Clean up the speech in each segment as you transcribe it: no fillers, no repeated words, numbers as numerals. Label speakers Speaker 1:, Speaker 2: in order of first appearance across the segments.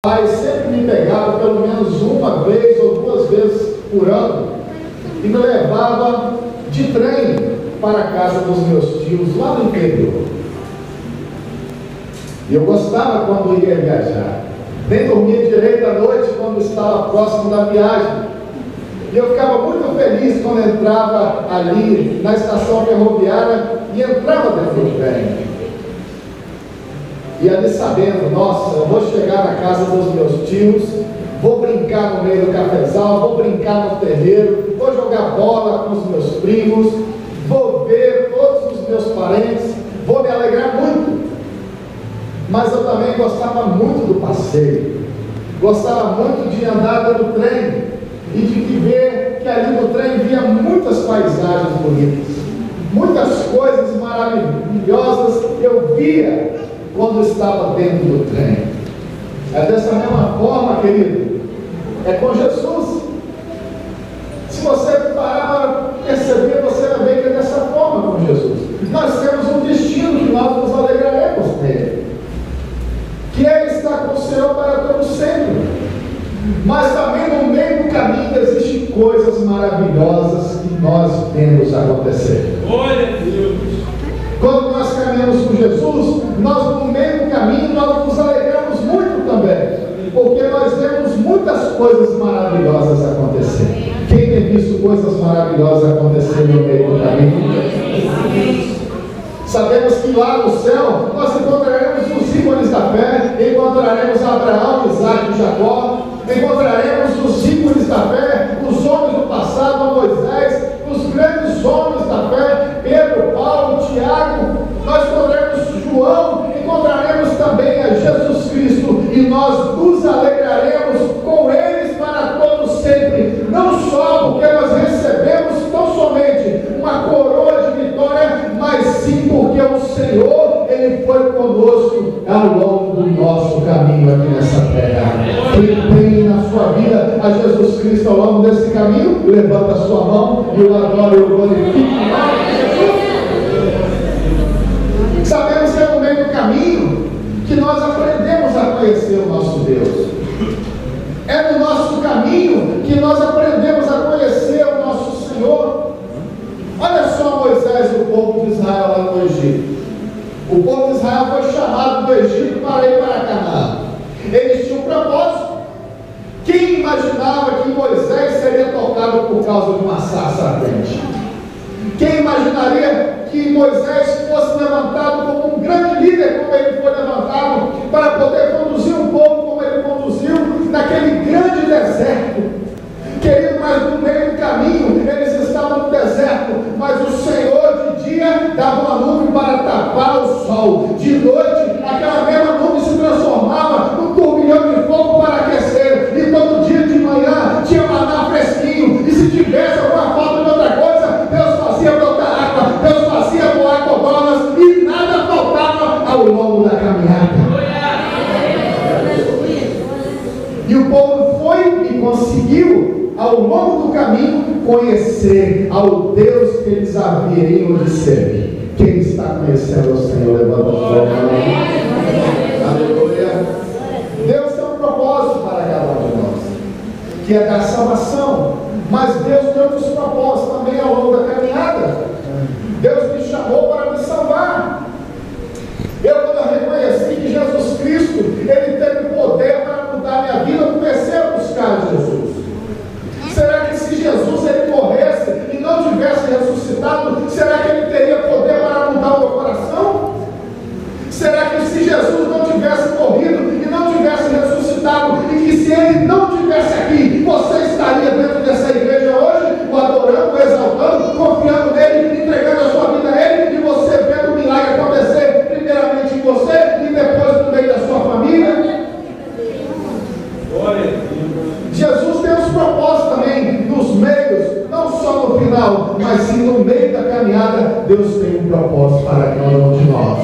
Speaker 1: pai sempre me pegava pelo menos uma vez ou duas vezes por ano e me levava de trem para a casa dos meus tios lá no interior. E eu gostava quando ia viajar. Nem dormia direito à noite quando estava próximo da viagem. E eu ficava muito feliz quando entrava ali na estação ferroviária e entrava dentro do trem. E ali sabendo, nossa, eu vou chegar na casa dos meus tios, vou brincar no meio do cafezal, vou brincar no terreiro, vou jogar bola com os meus primos, vou ver todos os meus parentes, vou me alegrar muito. Mas eu também gostava muito do passeio, gostava muito de andar dentro do trem e de ver que ali no trem via muitas paisagens bonitas, muitas coisas maravilhosas eu via quando estava dentro do trem. É dessa mesma forma, querido, é com Jesus. Se você parar para perceber, você vai ver que é dessa forma com Jesus. Nós temos um destino que nós nos alegraremos nele, que Ele está com o Senhor para todo sempre. Mas também no meio do caminho existem coisas maravilhosas que nós vemos acontecer. Glória a Deus! Quando nós caminhamos com Jesus, nós no meio do caminho nós nos alegramos muito também, porque nós vemos muitas coisas maravilhosas acontecer. Quem tem visto coisas maravilhosas acontecer no meio do caminho? Sabemos que lá no céu nós encontraremos os ícones da fé, encontraremos Abraão, Isaac e Jacó, encontraremos os ícones da fé, os homens do passado, Moisés, os grandes homens da fé, Pedro, Paulo, Tiago, nós encontraremos João, encontraremos também a Jesus Cristo, e nós nos alegraremos com eles para todos sempre, não só porque nós recebemos tão somente uma coroa de vitória, mas sim porque o Senhor, Ele foi conosco ao longo do nosso caminho aqui nessa terra. Quem tem na sua vida a Jesus Cristo ao longo desse caminho, levanta a sua mão e o adora e o glorifica. Sabemos que é no meio do caminho que nós aprendemos a conhecer o nosso Deus. É no nosso caminho que nós aprendemos a conhecer o nosso Senhor. Olha só Moisés e o povo de Israel lá no Egito. O povo de Israel foi chamado do Egito para ir para Canaã. Eles tinham um propósito. Quem imaginava que Moisés seria tocado por causa de uma sarça ardente? Quem imaginaria que Moisés fosse levantado como um grande líder, como ele foi levantado, para poder conduzir um povo como ele conduziu naquele grande deserto? Querido, mas no meio do caminho eles estavam no deserto, mas o Senhor de dia dava uma nuvem para tapar o sol, de noite aquela mesma nuvem se transformava num turbilhão de fogo para aquecer, e todo dia de manhã tinha maná fresquinho, e se tivesse alguma falta de outra coisa, Deus fazia brotar água, Deus fazia voar codonas, e nada faltava ao longo da caminhada. E o povo foi e conseguiu ao longo do caminho conhecer ao Deus que eles haveriam de servir. Quem está conhecendo o Senhor, levanta a sua mão. Aleluia. Deus tem um propósito para cada um de nós, que é dar salvação, mas Deus tem outros propósitos também ao longo da caminhada. Deus me chamou para me salvar. Quando eu reconheci que Jesus Cristo, Ele teve poder para mudar minha vida, eu comecei a buscar Jesus. Será que se Jesus ele morresse e não tivesse ressuscitado, será que ele teria poder para mudar o meu coração? Será que se Jesus não tivesse morrido e não tivesse ressuscitado, e que se ele não tivesse aqui, você estaria dentro dessa igreja hoje, o adorando, o exaltando, confiando nele, entregando a sua vida a ele, e você vendo o milagre acontecer, primeiramente em você e depois no meio da sua família? Jesus tem os propósitos também nos meios, não só no final, mas sim no meio da caminhada. Deus tem um propósito para cada um de nós.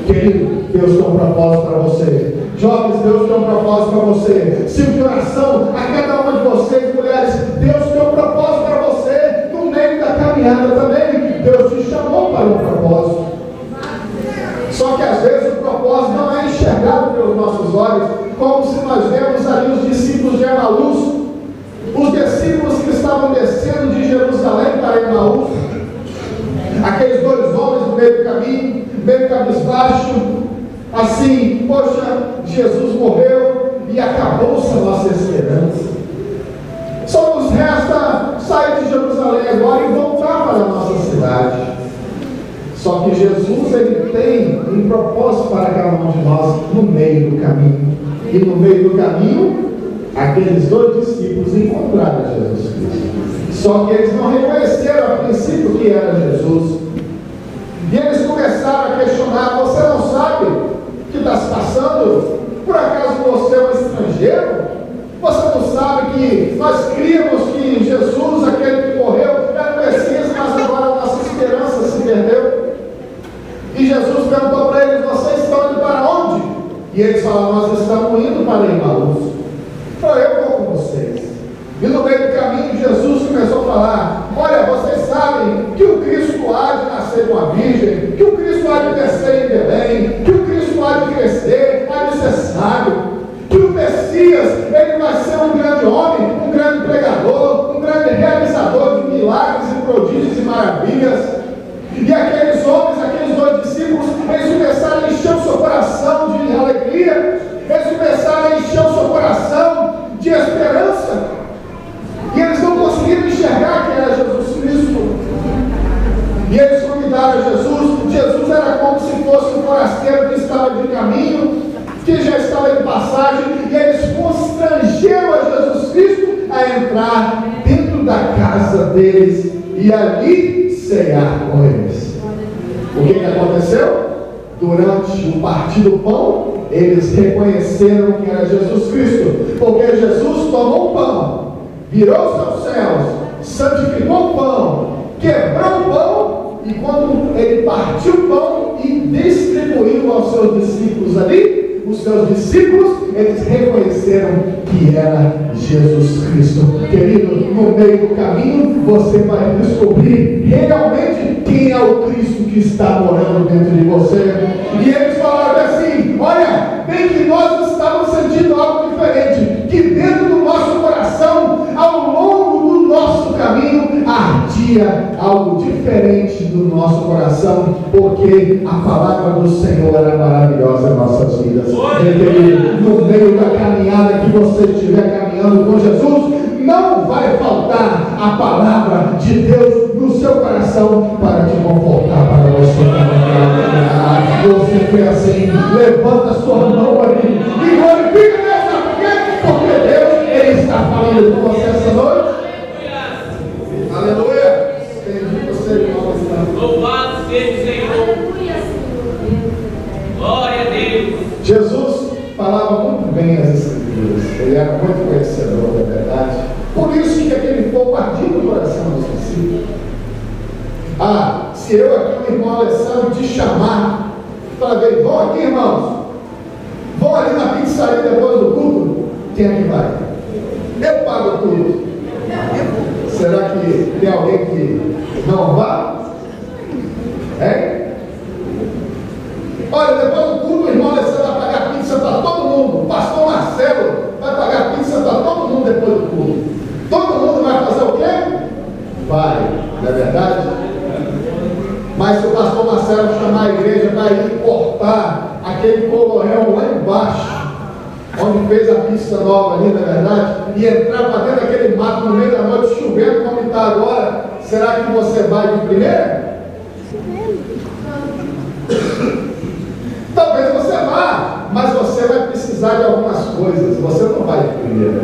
Speaker 1: Querido, Deus tem um propósito para você. Jovens, Deus tem um propósito para você. Sirva de oração a cada uma de vocês, mulheres. Deus tem um propósito para você no meio da caminhada também. Deus te chamou para um propósito. Só que às vezes o propósito não é enxergado pelos nossos olhos, como se nós vemos ali os discípulos de Emaús, os discípulos que estavam descendo de Jerusalém para Emaús, aqueles dois homens no meio do caminho, meio cabisbaixo, assim, poxa, Jesus morreu e acabou-se a nossa esperança. Só nos resta sair de Jerusalém agora e voltar para a nossa cidade. Só que Jesus, ele tem um propósito para cada um de nós no meio do caminho. E no meio do caminho, aqueles dois discípulos encontraram Jesus Cristo. Só que eles não reconheceram a princípio que era Jesus. E eles começaram a questionar: você não sabe o que está se passando? Por acaso você é um estrangeiro? Você não sabe que nós críamos que Jesus, aquele que morreu, era o Messias, mas agora a nossa esperança se perdeu? E Jesus perguntou para eles: vocês estão indo para onde? E eles falaram: nós estamos indo para Emaús. Falou: eu vou com vocês. E no meio do caminho, Jesus começou a falar: olha, vocês sabem que o Cristo há de nascer de uma virgem, que o Cristo há de descer em Belém, que o Cristo há de crescer, há de ser sábio, que o Messias, ele vai ser um grande homem, um grande pregador, um grande realizador de milagres e prodígios e maravilhas. E aqueles homens, aqueles dois discípulos, eles começaram a encher o seu coração de alegria, eles começaram a encher o seu coração de esperança, e eles não conseguiram enxergar que era Jesus Cristo. E eles convidaram Jesus. Jesus era como se fosse um forasteiro que estava de caminho, que já estava de passagem, e eles constrangeram a Jesus Cristo a entrar dentro da casa deles e ali cear com eles. O que aconteceu? Durante o partir do pão, eles reconheceram que era Jesus Cristo, porque Jesus tomou o pão, virou-se aos céus, santificou o pão, quebrou o pão, e quando ele partiu o pão e distribuiu aos seus discípulos ali, os seus discípulos, eles reconheceram que era Jesus Cristo. Querido, no meio do caminho, você vai descobrir realmente quem é o Cristo que está morando dentro de você. E eles falaram assim: olha, bem que nós estávamos sentindo algo diferente, que dentro do nosso coração, ao longo do nosso caminho, ardia algo diferente do nosso coração, porque a palavra do Senhor era maravilhosa em nossas vidas. No meio da caminhada que você estiver caminhando com Jesus, não vai faltar a palavra de Deus no seu coração para te confortar, para você caminhar. Você foi assim, levanta a sua mão ali e glorifica Deus. Sabe por quê? Porque Deus, Ele está falando com você essa noite. Aleluia. Bendito você, irmão.
Speaker 2: Louvado seja o Senhor. Glória a Deus.
Speaker 1: Jesus falava muito bem as Escrituras, ele era muito conhecedor da verdade, por isso que aquele fogo ardia no coração dos discípulos. Se eu aqui, o irmão Alessandro, te chamar, falei: vão aqui, irmãos, vão ali na pizzaria depois do culto, quem é que vai? Eu pago tudo. Será que tem alguém que não vai? Olha, depois do culto, o irmão Alessandro vai pagar pizza para todo mundo. O pastor Marcelo vai pagar pizza para todo mundo depois do culto. Todo mundo vai fazer o quê? Vai, não é verdade? Mas se o pastor Marcelo chamar a igreja para ir cortar aquele colorão lá embaixo, onde fez a pista nova ali, não é verdade? E entrar para dentro daquele mato no meio da noite, chovendo como está agora, será que você vai de primeira? Talvez você vá, mas você vai precisar de algumas coisas, você não vai de primeira.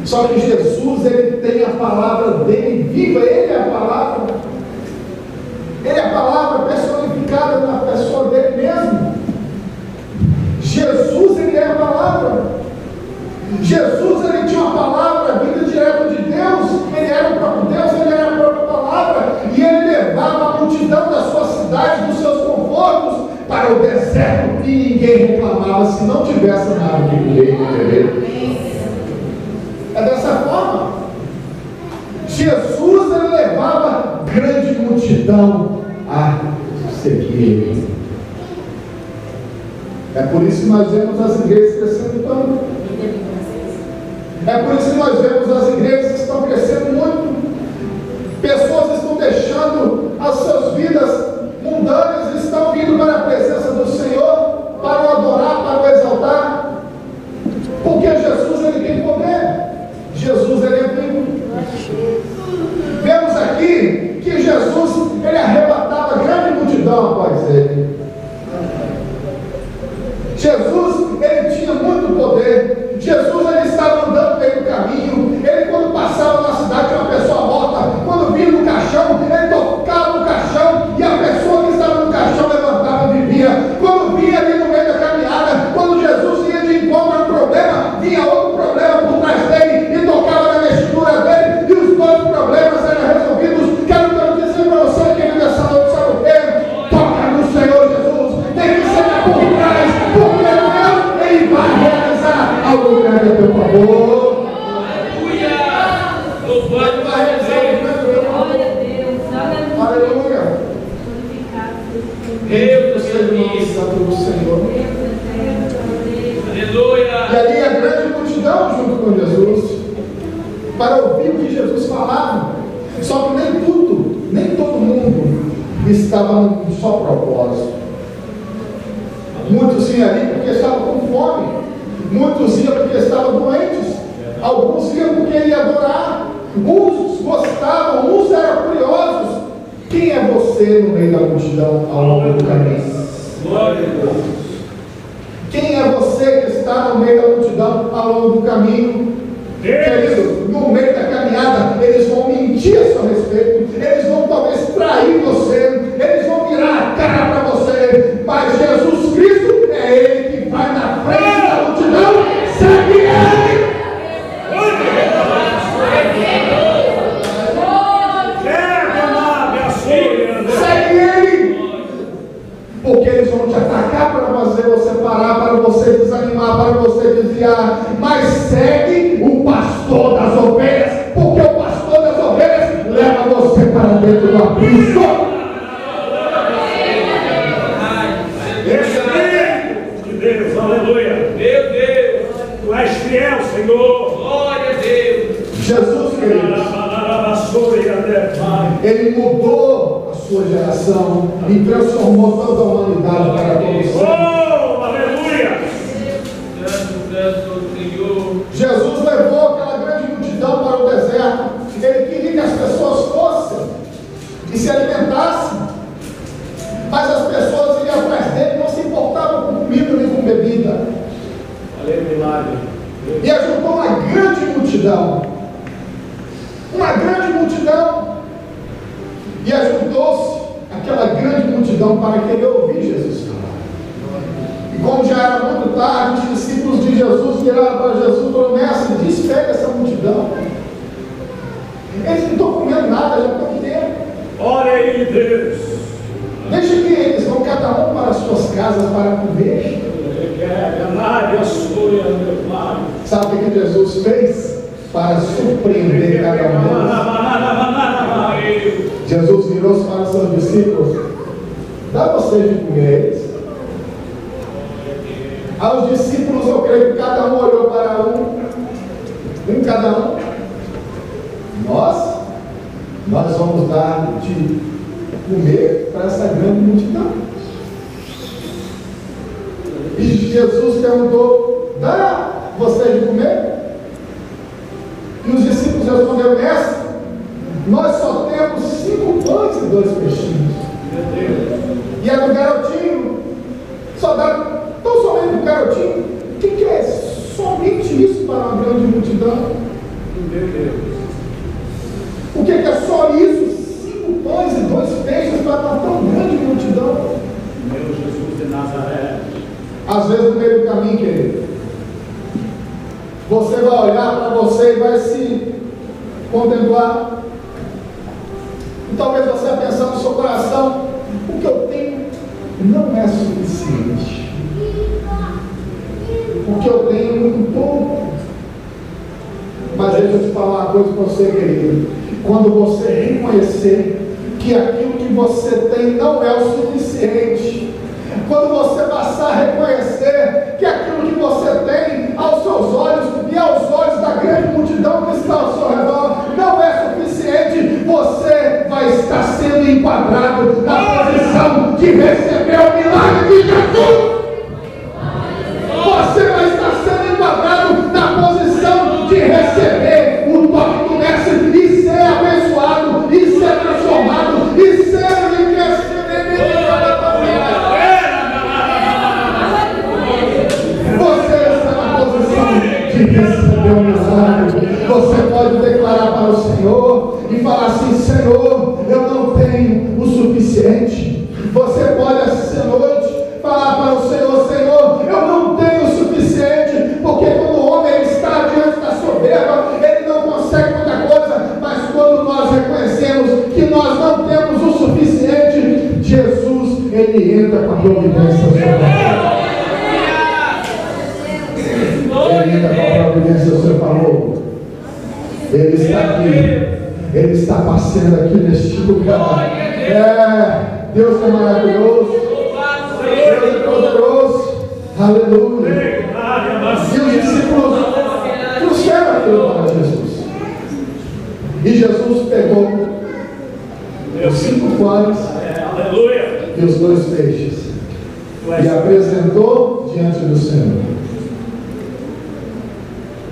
Speaker 1: Só que Jesus, ele tem a palavra dele viva, ele é a palavra. Ele é a palavra personificada na pessoa dele mesmo. Jesus, ele é a palavra. Jesus, ele tinha uma palavra vinda direto de Deus. Ele era o próprio Deus, ele era a própria palavra. E ele levava a multidão da sua cidade, dos seus confortos, para o deserto, e ninguém reclamava se não tivesse nada que comer e beber. É dessa forma. Jesus, ele levava grande multidão a seguir. É por isso que nós vemos as igrejas crescendo tanto. É por isso que nós vemos as igrejas que estão crescendo muito. Pessoas estão deixando as suas vidas mundanas e estão vindo para a presença do Senhor, para o adorar, para o exaltar. Porque Jesus, ele tem poder. Jesus, ele é vivo. Vemos aqui que Jesus, ele arrebatava grande multidão após ele. Jesus, ele tinha muito poder. Jesus, ele estava andando pelo caminho. Ele, quando passava na cidade, tinha uma pessoa morta. Quando vinha no caixão, ele tocava no caixão e a pessoa que estava no caixão levantava e vivia. Quando vinha ali no meio da caminhada, quando Jesus ia de encontro a um problema, vinha outro problema por trás dele e tocava na vestidura dele, e os dois problemas eram resolvidos. Quero dizer para você, querido, essa noite, sabe o quê? Toca no Senhor Jesus, tem que ser por trás, porque Deus, ele vai realizar algo grande a teu favor.
Speaker 2: Aleluia! Louvado
Speaker 1: Vai realizar
Speaker 3: Glória a Deus,
Speaker 1: aleluia.
Speaker 2: Deus,
Speaker 1: Seja o nome santo do Senhor.
Speaker 2: aleluia!
Speaker 1: E ali a grande multidão junto com Jesus, para ouvir o que Jesus falava. Só que nem todo mundo estava num só propósito. Muitos iam ali porque estavam com fome, muitos iam porque estavam doentes, alguns iam porque iam adorar, uns gostavam, uns eram curiosos. Quem é você no meio da multidão ao longo do caminho?
Speaker 2: Glória a Deus!
Speaker 1: Quem é você que está no meio da multidão ao longo do caminho? Querido, no meio da caminhada, eles vão mentir a seu respeito, eles vão talvez trair você, eles vão virar a cara para você, mas Jesus Cristo é Ele que vai na frente da multidão. Segue Ele! Segue Ele! Porque eles vão te atacar para fazer você parar, para você desanimar, para você desviar. Mas segue o pastor das ovelhas, porque o pastor das ovelhas leva você para dentro do aprisco.
Speaker 4: Espírito de Deus, aleluia.
Speaker 2: Meu Deus!
Speaker 4: Tu és fiel, Senhor.
Speaker 2: Glória a Deus!
Speaker 1: Jesus, queridos, Ele mudou a sua geração e transformou toda a humanidade para todos.
Speaker 4: Oh, aleluia.
Speaker 2: Santo Senhor!
Speaker 1: Jesus levou aquela grande multidão para o deserto. Ele queria que as pessoas fossem e se alimentassem, mas as pessoas iam atrás dele, não se importavam com comida nem com bebida. E ajuntou uma grande multidão. Uma grande multidão. E ajuntou-se aquela grande multidão para querer ouvir Jesus falar. E como já era muito tarde, os discípulos de Jesus viraram para Jesus e falaram: Mestre, despega essa multidão. Eles não estão comendo nada, já estão tempo.
Speaker 4: Olha aí, Deus.
Speaker 1: Deixa que eles vão cada um para as suas casas para comer. Sabe o que Jesus fez? Para surpreender cada um deles. Jesus virou-se para os seus discípulos: dá vocês de comer eles. Aos discípulos, eu creio que cada um olhou para um cada um. Nós vamos dar de comer para essa grande multidão. E Jesus perguntou: dá vocês de comer? E os discípulos responderam: Mestre, nós só temos 5 pães e 2 peixinhos. E a do garotinho só dá tão somente do garotinho. O que é somente isso para uma grande multidão? O que é só isso? 5 pães e 2 peixes para uma tão grande multidão?
Speaker 4: Meu Jesus de Nazaré.
Speaker 1: Às vezes no meio do caminho, querido, você vai olhar para você e vai se contemplar. E talvez você vai pensar no seu coração: o que eu tenho não é suficiente. O que eu tenho é muito pouco. Mas deixa eu te falar uma coisa para você, querido. Quando você reconhecer que aquilo que você tem não é o suficiente, quando você passar a reconhecer que aquilo que você tem aos seus olhos e aos olhos da grande multidão que está ao seu redor não é suficiente, você vai estar sendo enquadrado na posição de receber o milagre de Jesus. Você vai estar sendo enquadrado na posição de receber o toque do mestre e ser abençoado, e ser transformado, e ser enriquecido. Você está na posição de receber o milagre. Você pode declarar para o Senhor e falar assim: Senhor, eu não tenho o suficiente. Você pode essa noite falar para o Senhor: Senhor, eu não tenho o suficiente, porque quando o homem está diante da soberba, ele não consegue muita coisa, mas quando nós reconhecemos que nós não temos o suficiente, Jesus, ele entra com a providência ao seu favor. Ele entra com a providência ao seu favor. Ele está aqui, ele está passeando aqui neste lugar. Deus é maravilhoso. Deus é poderoso. Aleluia. E os discípulos trouxeram aquilo para Jesus. E Jesus pegou os 5 pães e os 2 peixes e apresentou diante do Senhor.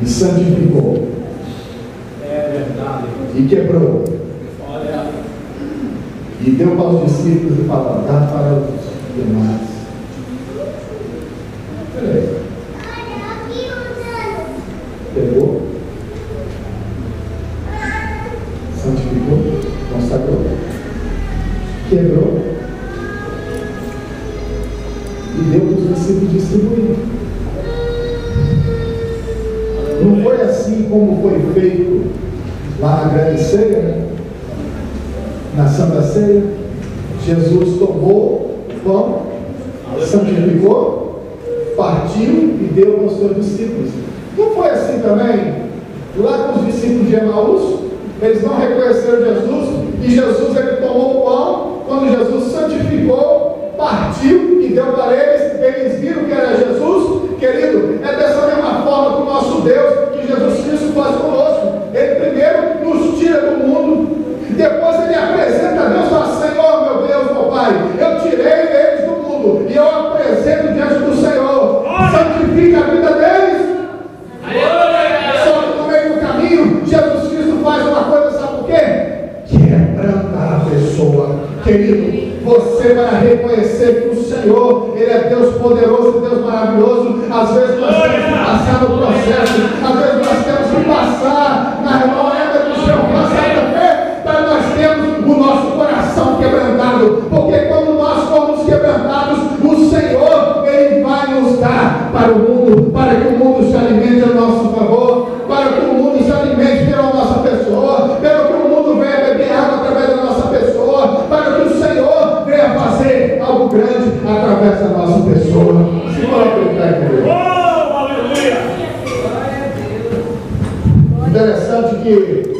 Speaker 1: E santificou. E quebrou. E deu para os discípulos e falou: dá para os demais. Peraí. Pegou, santificou, consagrou, quebrou e deu para os discípulos distribuir. Não foi assim como foi feito lá na grande ceia, né? Na Santa Ceia. Jesus tomou o pão, santificou, partiu e deu para os seus discípulos. Não foi assim também lá com os discípulos de Emaús? Eles não reconheceram Jesus, e Jesus, ele tomou o pão, quando Jesus santificou, partiu e deu para eles viram que era Jesus. Querido, é dessa mesma forma que o nosso Deus, que Jesus Cristo faz conosco. Ele primeiro nos tira do mundo, depois ele apresenta a Deus e fala: Senhor, meu Deus, meu Pai, eu tirei eles do mundo e eu apresento diante do Senhor. Santifica a vida deles. Só que no meio do caminho, Jesus Cristo faz uma coisa, sabe por quê? Quebranta a pessoa. Querido, você vai reconhecer que o Senhor, ele é Deus poderoso e Deus maravilhoso. Às vezes nós temos que passar no processo, às vezes nós temos que passar na reta do Senhor, passar também, para nós termos o nosso coração quebrantado, porque quando nós formos quebrantados, o Senhor, ele vai nos dar para o mundo, para que o mundo se alimente a nosso favor, para que o mundo se alimente pela nossa pessoa, para que o mundo venha beber água através da nossa pessoa, para que o Senhor venha fazer algo grande através da nossa pessoa. Se coloque em pé, querido.
Speaker 4: Oh, aleluia!
Speaker 1: Interessante que